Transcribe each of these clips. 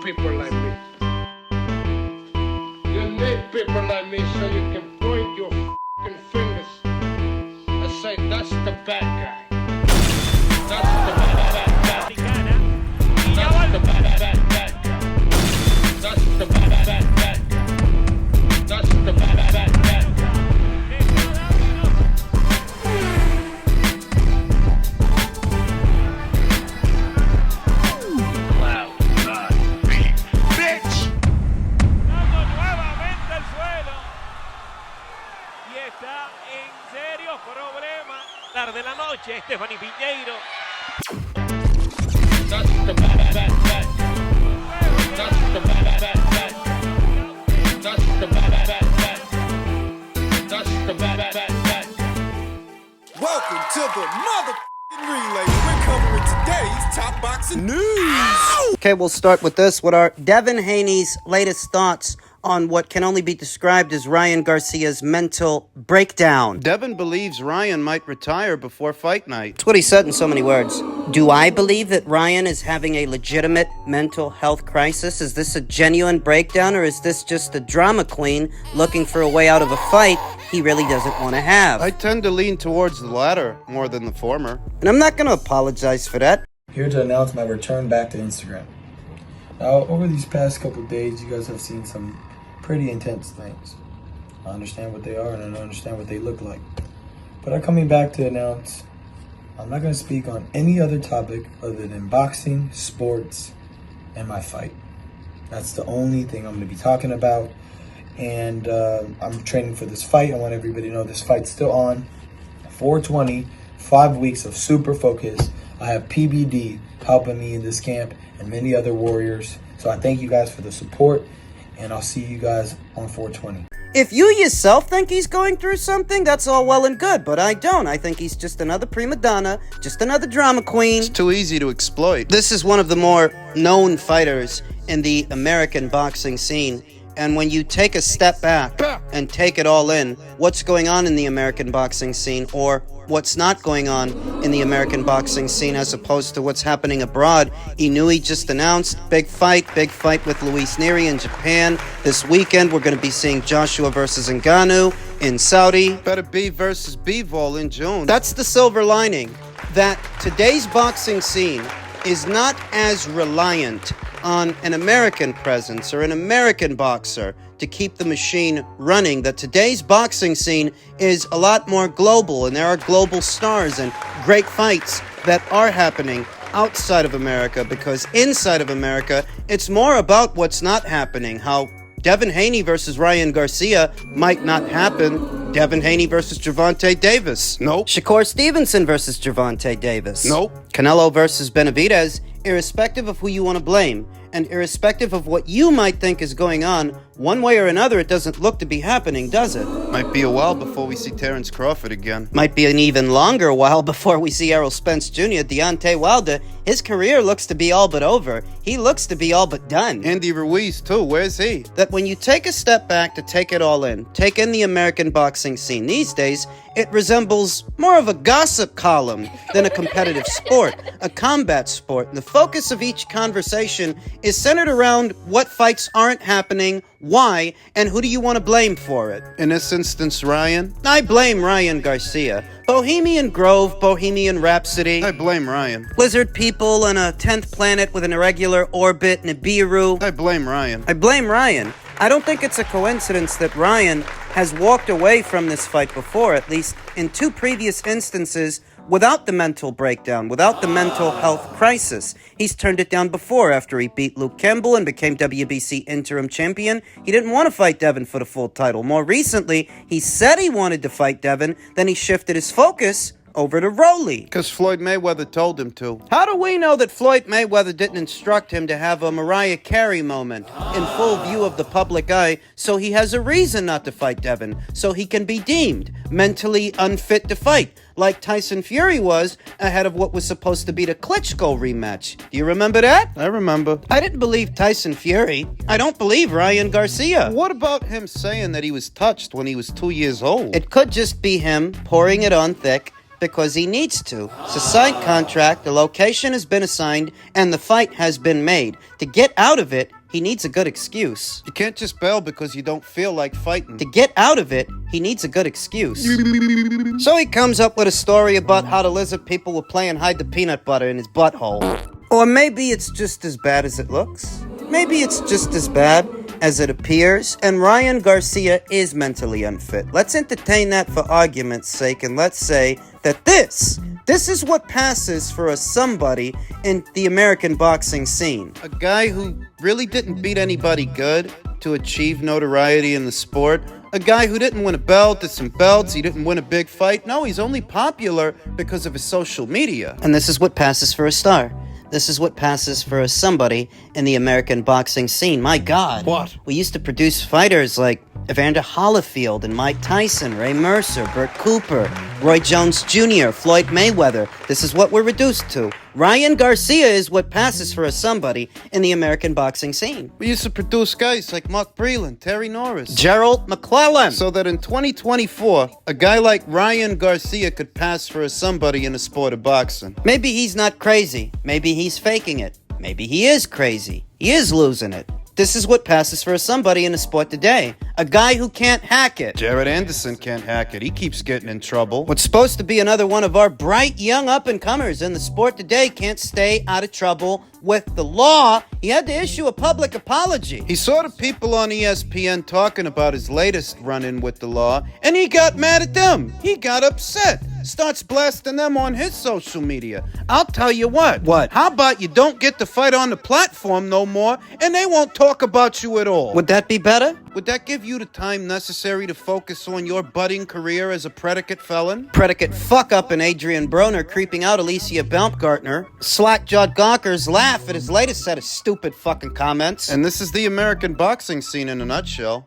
people like me. You need people like me so you can point your f***ing fingers and say, that's the bad guy. That's the bad guy. That's the bad guy. That's the bad guy. That's the bad guy. De la noche, Stephanie Piñeiro. Welcome to the motherfucking relay. We're covering today's top boxing news. Okay, we'll start with this. What are Devin Haney's latest thoughts on what can only be described as Ryan Garcia's mental breakdown? Devin believes Ryan might retire before fight night. That's what he said in so many words. Do I believe that Ryan is having a legitimate mental health crisis? Is this a genuine breakdown, or is this just a drama queen looking for a way out of a fight he really doesn't want to have? I tend to lean towards the latter more than the former. And I'm not going to apologize for that. Here to announce my return back to Instagram. Now, over these past couple of days, you guys have seen some pretty intense things. I understand what they are and I understand what they look like. But I'm coming back to announce I'm not going to speak on any other topic other than boxing, sports, and my fight. That's the only thing I'm going to be talking about. And I'm training for this fight. I want everybody to know this fight's still on. 420, 5 weeks of super focus. I have PBD helping me in this camp and many other warriors. So I thank you guys for the support, and I'll see you guys on 420. If you yourself think he's going through something, that's all well and good, but I don't. I think he's just another prima donna, just another drama queen. It's too easy to exploit. This is one of the more known fighters in the American boxing scene. And when you take a step back and take it all in, what's going on in the American boxing scene, or what's not going on in the American boxing scene as opposed to what's happening abroad. Inoue just announced big fight with Luis Nery in Japan. This weekend we're going to be seeing Joshua versus Ngannou in Saudi. Beterbiev versus Bivol in June. That's the silver lining, that today's boxing scene is not as reliant on an American presence or an American boxer to keep the machine running, that today's boxing scene is a lot more global, and there are global stars and great fights that are happening outside of America, because inside of America, it's more about what's not happening. How Devin Haney versus Ryan Garcia might not happen. Devin Haney versus Gervonta Davis. Nope. Shakur Stevenson versus Gervonta Davis. Nope. Canelo versus Benavidez, irrespective of who you want to blame, and irrespective of what you might think is going on, one way or another, it doesn't look to be happening, does it? Might be a while before we see Terrence Crawford again. Might be an even longer while before we see Errol Spence Jr., Deontay Wilder. His career looks to be all but over. He looks to be all but done. Andy Ruiz, too. Where's he? That when you take a step back to take it all in, take in the American boxing scene these days, it resembles more of a gossip column than a competitive sport, a combat sport. And the focus of each conversation is centered around what fights aren't happening, why, and who do you want to blame for it? In this instance, Ryan? I blame Ryan Garcia. Bohemian Grove, Bohemian Rhapsody. I blame Ryan. Lizard people on a 10th planet with an irregular orbit, Nibiru. I blame Ryan. I blame Ryan. I don't think it's a coincidence that Ryan has walked away from this fight before, at least in 2 previous instances, without the mental breakdown, without the mental health crisis. He's turned it down before after he beat Luke Campbell and became WBC interim champion. He didn't want to fight Devin for the full title. More recently, he said he wanted to fight Devin, then he shifted his focus over to Rolly. Because Floyd Mayweather told him to. How do we know that Floyd Mayweather didn't instruct him to have a Mariah Carey moment in full view of the public eye, so he has a reason not to fight Devin, so he can be deemed mentally unfit to fight, like Tyson Fury was ahead of what was supposed to be the Klitschko rematch? Do you remember that? I remember. I didn't believe Tyson Fury. I don't believe Ryan Garcia. What about him saying that he was touched when he was 2 years old? It could just be him pouring it on thick because he needs to. It's a signed contract, the location has been assigned, and the fight has been made. To get out of it, he needs a good excuse. You can't just bail because you don't feel like fighting. To get out of it, he needs a good excuse. So he comes up with a story about how the lizard people were playing hide the peanut butter in his butthole. Or maybe it's just as bad as it looks. Maybe it's just as bad as it appears, and Ryan Garcia is mentally unfit. Let's entertain that for argument's sake, and let's say that this is what passes for a somebody in the American boxing scene. A guy who really didn't beat anybody good to achieve notoriety in the sport. A guy who didn't win a belt or some belts. He didn't win a big fight. No, he's only popular because of his social media. And this is what passes for a star. This is what passes for a somebody in the American boxing scene. My God. What? We used to produce fighters like Evander Holyfield and Mike Tyson, Ray Mercer, Burt Cooper, Roy Jones Jr., Floyd Mayweather. This is what we're reduced to. Ryan Garcia is what passes for a somebody in the American boxing scene. We used to produce guys like Mark Breland, Terry Norris, Gerald McClellan. so that in 2024, a guy like Ryan Garcia could pass for a somebody in the sport of boxing. Maybe he's not crazy. Maybe he's faking it. Maybe he is crazy. He is losing it. This is what passes for a somebody in the sport today. A guy who can't hack it. Jared Anderson can't hack it. He keeps getting in trouble. What's supposed to be another one of our bright young up-and-comers in the sport today can't stay out of trouble with the law. He had to issue a public apology. He saw the people on ESPN talking about his latest run-in with the law, and he got mad at them. He got upset. Starts blasting them on his social media. I'll tell you what. What? How about you don't get to fight on the platform no more, and they won't talk about you at all? Would that be better? Would that give you the time necessary to focus on your budding career as a predicate felon? Predicate fuck-up and Adrian Broner creeping out Alicia Baumgartner. Slack-jawed gawkers laugh at his latest set of stupid fucking comments. And this is the American boxing scene in a nutshell.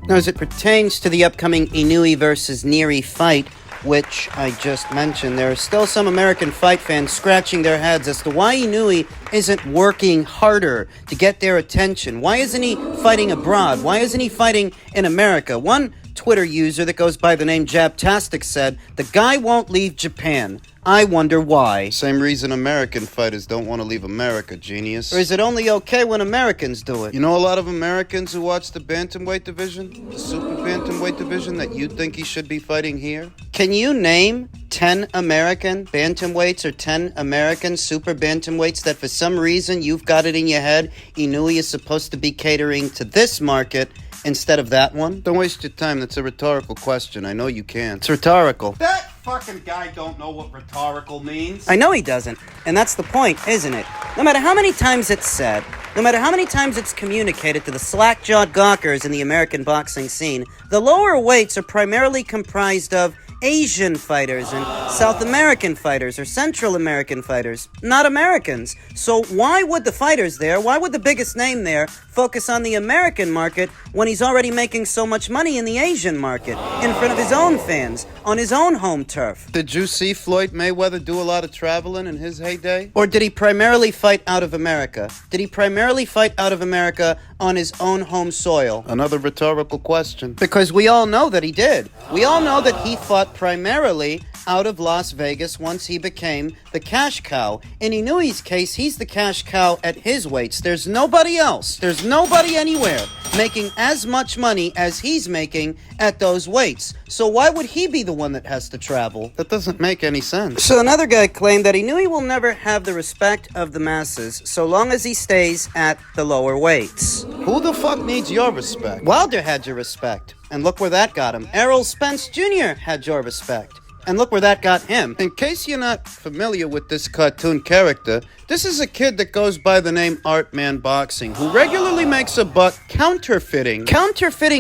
Now, as it pertains to the upcoming Inoue versus Nery fight, which I just mentioned, there are still some American fight fans scratching their heads as to why Inoue isn't working harder to get their attention. Why isn't he fighting abroad? Why isn't he fighting in America? One Twitter user that goes by the name Jabtastic said, "The guy won't leave Japan. I wonder why." Same reason American fighters don't want to leave America, genius. Or is it only okay when Americans do it? You know a lot of Americans who watch the bantamweight division, the super bantamweight division, that you think he should be fighting here? Can you name 10 American bantamweights or 10 American super bantamweights that for some reason you've got it in your head Inoue is supposed to be catering to this market instead of that one? Don't waste your time. That's a rhetorical question. I know you can't. It's rhetorical. That fucking guy don't know what rhetorical means. I know he doesn't, and that's the point, isn't it? No matter how many times it's said, no matter how many times it's communicated to the slack-jawed gawkers in the American boxing scene, the lower weights are primarily comprised of Asian fighters and South American fighters or Central American fighters, not Americans. So why would the fighters there, why would the biggest name there focus on the American market when he's already making so much money in the Asian market, in front of his own fans, on his own home turf? Did you see Floyd Mayweather do a lot of traveling in his heyday? Or did he primarily fight out of America? Did he primarily fight out of America on his own home soil? Another rhetorical question. Because we all know that he did. We all know that he fought primarily out of Las Vegas once he became the cash cow. In Inoue's case, he's the cash cow at his weights. There's nobody else. There's nobody anywhere making as much money as he's making at those weights. So why would he be the one that has to travel? That doesn't make any sense. So another guy claimed that Inoue will never have the respect of the masses so long as he stays at the lower weights. Who the fuck needs your respect? Wilder had your respect, and look where that got him. Errol Spence Jr. had your respect, and look where that got him. In case you're not familiar with this cartoon character, this is a kid that goes by the name Artman Boxing, who regularly makes a buck counterfeiting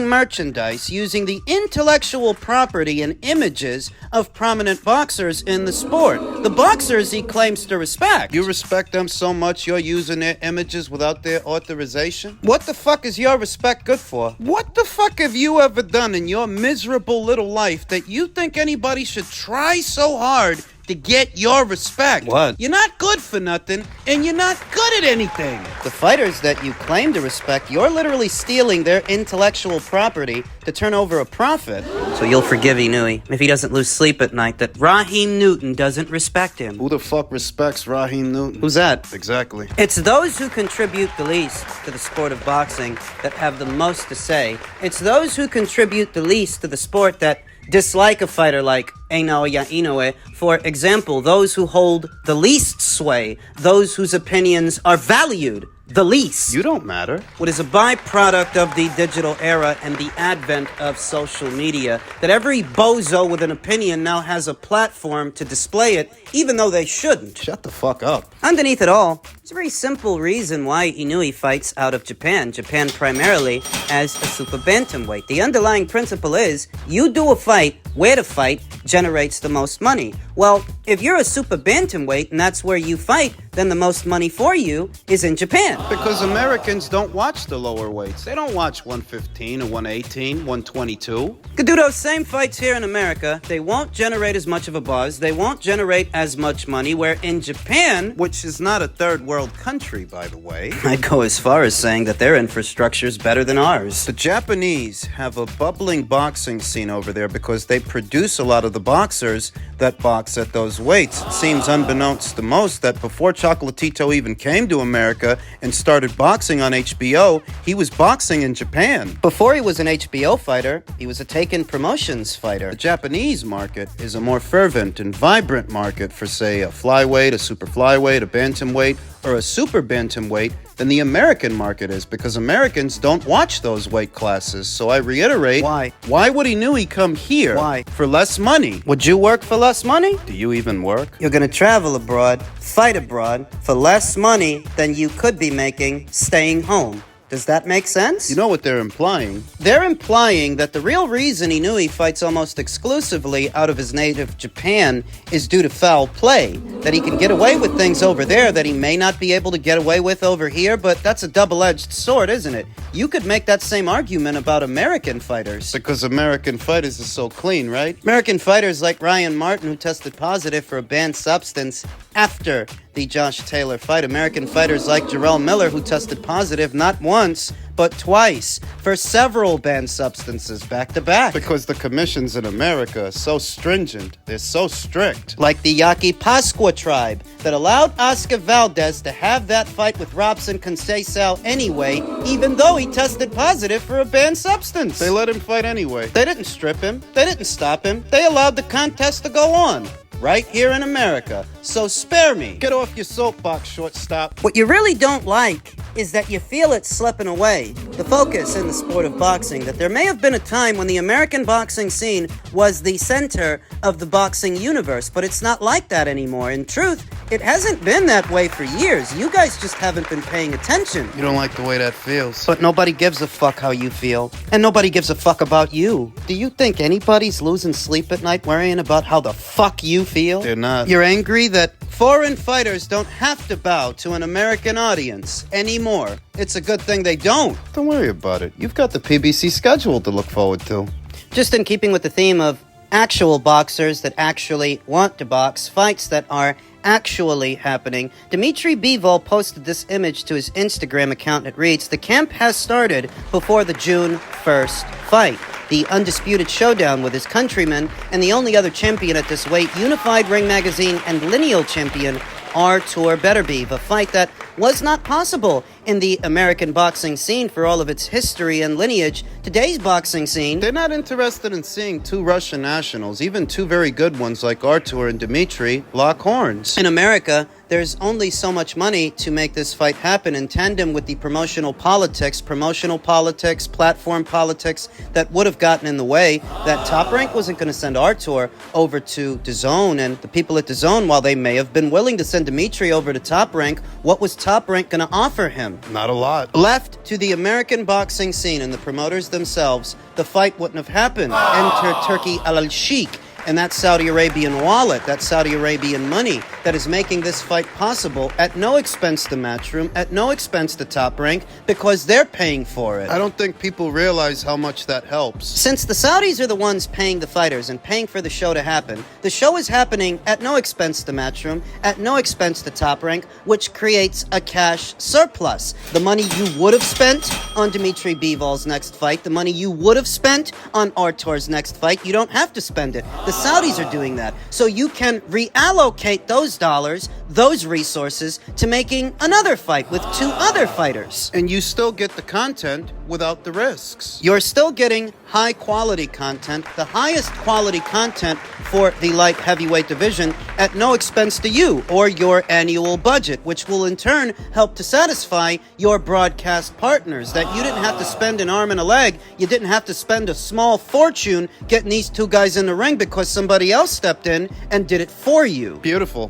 merchandise using the intellectual property and images of prominent boxers in the sport. The boxers he claims to respect. You respect them so much you're using their images without their authorization? What the fuck is your respect good for? What the fuck have you ever done in your miserable little life that you think anybody should try so hard to get your respect. What? You're not good for nothing, and you're not good at anything. The fighters that you claim to respect, you're literally stealing their intellectual property to turn over a profit. So you'll forgive Inoue if he doesn't lose sleep at night that Raheem Newton doesn't respect him. Who the fuck respects Raheem Newton? Who's that? Exactly. It's those who contribute the least to the sport of boxing that have the most to say. It's those who contribute the least to the sport that dislike a fighter like Inoue. For example, those who hold the least sway, those whose opinions are valued the least. You don't matter. What is a byproduct of the digital era and the advent of social media, that every bozo with an opinion now has a platform to display it, even though they shouldn't. Shut the fuck up. Underneath it all, there's a very simple reason why Inoue fights out of Japan primarily as a super bantamweight. The underlying principle is, you do a fight where the fight generates the most money. Well, if you're a super bantamweight and that's where you fight, then the most money for you is in Japan. Because Americans don't watch the lower weights. They don't watch 115 or 118, 122. Could do those same fights here in America. They won't generate as much of a buzz. They won't generate as much money, where in Japan, Which is not a third world country, by the way. I'd go as far as saying that their infrastructure is better than ours. The Japanese have a bubbling boxing scene over there because they produce a lot of the boxers that box at those weights. It seems unbeknownst to most that before Chocolatito even came to America and started boxing on HBO, he was boxing in Japan. Before he was an HBO fighter, he was a Taken Promotions fighter. The Japanese market is a more fervent and vibrant market for, say, a flyweight, a super flyweight, a bantamweight, or a super bantamweight than the American market is, because Americans don't watch those weight classes. So I reiterate, Why would Inoue come here? Why? For less money? Would you work for less money? Do you even work? You're gonna travel abroad, fight abroad, for less money than you could be making staying home. Does that make sense? You know what they're implying? They're implying that the real reason Inoue fights almost exclusively out of his native Japan is due to foul play. That he can get away with things over there that he may not be able to get away with over here, but that's a double-edged sword, isn't it? You could make that same argument about American fighters. Because American fighters are so clean, right? American fighters like Ryan Martin, who tested positive for a banned substance after the Josh Taylor fight. American fighters like Jarrell Miller, who tested positive not once, but twice for several banned substances back to back. Because the commissions in America are so stringent. They're so strict. Like the Yaqui Pascua tribe that allowed Oscar Valdez to have that fight with Robson Conceição anyway, even though he tested positive for a banned substance. They let him fight anyway. They didn't strip him. They didn't stop him. They allowed the contest to go on. Right here in America. So spare me. Get off your soapbox, shortstop. What you really don't like is that you feel it slipping away. The focus in the sport of boxing, that there may have been a time when the American boxing scene was the center of the boxing universe, but it's not like that anymore. In truth, it hasn't been that way for years. You guys just haven't been paying attention. You don't like the way that feels. But nobody gives a fuck how you feel. And nobody gives a fuck about you. Do you think anybody's losing sleep at night worrying about how the fuck you feel? They're not. You're angry that foreign fighters don't have to bow to an American audience anymore. It's a good thing they don't. Don't worry about it. You've got the PBC schedule to look forward to. Just in keeping with the theme of actual boxers that actually want to box, fights that are actually happening, Dmitry Bivol posted this image to his Instagram account. It reads, "The camp has started before the June 1st fight. The undisputed showdown with his countrymen and the only other champion at this weight, Unified Ring Magazine and lineal champion Artur Beterbiev, a fight that was not possible in the American boxing scene for all of its history and lineage. Today's boxing scene..." They're not interested in seeing two Russian nationals, even two very good ones like Artur and Dmitry, lock horns. In America, there's only so much money to make this fight happen in tandem with the promotional politics, platform politics that would have gotten in the way. That Top Rank wasn't going to send Artur over to DAZN, and the people at DAZN, while they may have been willing to send Dmitry over to Top Rank, what was Top Rank going to offer him? Not a lot. Left to the American boxing scene and the promoters themselves, the fight wouldn't have happened. Enter Turki Al-Sheikh and that Saudi Arabian wallet, that Saudi Arabian money that is making this fight possible at no expense to Matchroom, at no expense to Top Rank, because they're paying for it. I don't think people realize how much that helps. Since the Saudis are the ones paying the fighters and paying for the show to happen, the show is happening at no expense to Matchroom, at no expense to Top Rank, which creates a cash surplus. The money you would have spent on Dmitry Bivol's next fight, the money you would have spent on Artur's next fight, you don't have to spend it. The Saudis are doing that. So you can reallocate those dollars, those resources, to making another fight with two other fighters. And you still get the content without the risks. You're still getting high quality content, the highest quality content for the light heavyweight division at no expense to you or your annual budget, which will in turn help to satisfy your broadcast partners, that you didn't have to spend an arm and a leg, you didn't have to spend a small fortune getting these two guys in the ring because somebody else stepped in and did it for you. Beautiful.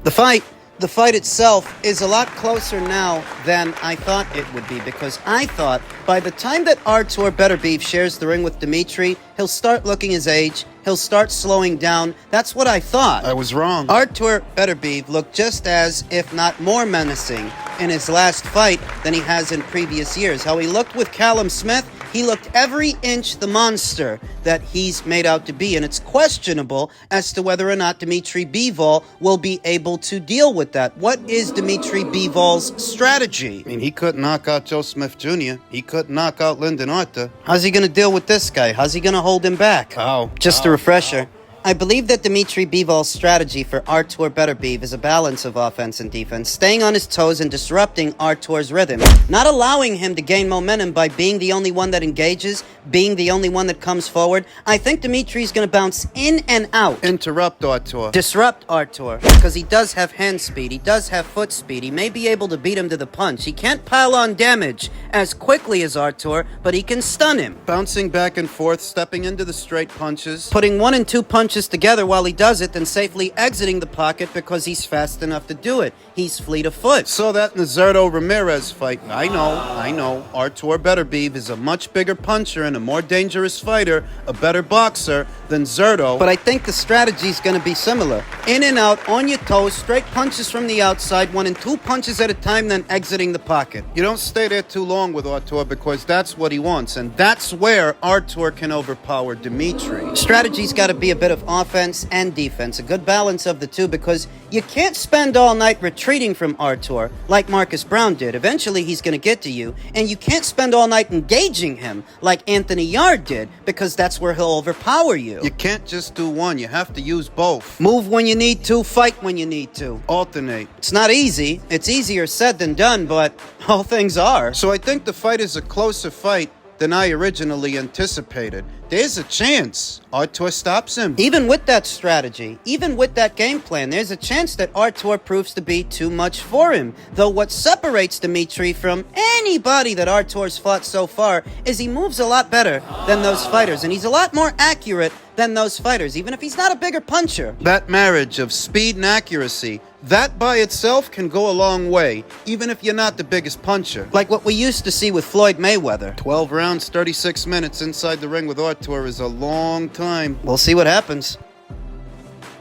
The fight itself is a lot closer now than I thought it would be, because I thought by the time that Artur Beterbiev shares the ring with Dmitry, he'll start looking his age, he'll start slowing down. That's what I thought. I was wrong. Artur Beterbiev looked just as, if not more menacing in his last fight than he has in previous years. How he looked with Callum Smith, he looked every inch the monster that he's made out to be, and it's questionable as to whether or not Dmitry Bivol will be able to deal with that. What is Dmitry Bivol's strategy? I mean, he couldn't knock out Joe Smith Jr. He couldn't knock out Lyndon Arthur. How's he going to deal with this guy? How's he going to hold him back? How? Just a refresher. I believe that Dmitry Bivol's strategy for Artur Beterbiev is a balance of offense and defense, staying on his toes and disrupting Artur's rhythm, not allowing him to gain momentum by being the only one that engages, being the only one that comes forward. I think Dmitry's going to bounce in and out. Interrupt Artur. Disrupt Artur, because he does have hand speed, he does have foot speed, he may be able to beat him to the punch. He can't pile on damage as quickly as Artur, but he can stun him. Bouncing back and forth, stepping into the straight punches. Putting 1 and 2 punches together while he does it, then safely exiting the pocket because he's fast enough to do it. He's fleet of foot. Saw that in the Zerto Ramirez fight. I know. Artur Beterbiev is a much bigger puncher and a more dangerous fighter, a better boxer than Zerto. But I think the strategy's going to be similar. In and out, on your toes, straight punches from the outside, 1 and 2 punches at a time, then exiting the pocket. You don't stay there too long with Artur because that's what he wants, and that's where Artur can overpower Dmitry. Strategy's got to be a bit of offense and defense, a good balance of the two, because you can't spend all night retreating from Artur like Marcus Brown did. Eventually he's going to get to you, and you can't spend all night engaging him like Anthony Yarde did, because that's where he'll overpower you. You can't just do one, you have to use both. Move when you need to, fight when you need to. Alternate. It's not easy. It's easier said than done, but all things are. So I think the fight is a closer fight than I originally anticipated. There's a chance Artur stops him. Even with that strategy, even with that game plan, there's a chance that Artur proves to be too much for him. Though what separates Dmitry from anybody that Artur's fought so far is he moves a lot better than those fighters, and he's a lot more accurate than those fighters, even if he's not a bigger puncher. That marriage of speed and accuracy, that by itself can go a long way, even if you're not the biggest puncher. Like what we used to see with Floyd Mayweather. 12 rounds, 36 minutes inside the ring with Artur is a long time. We'll see what happens.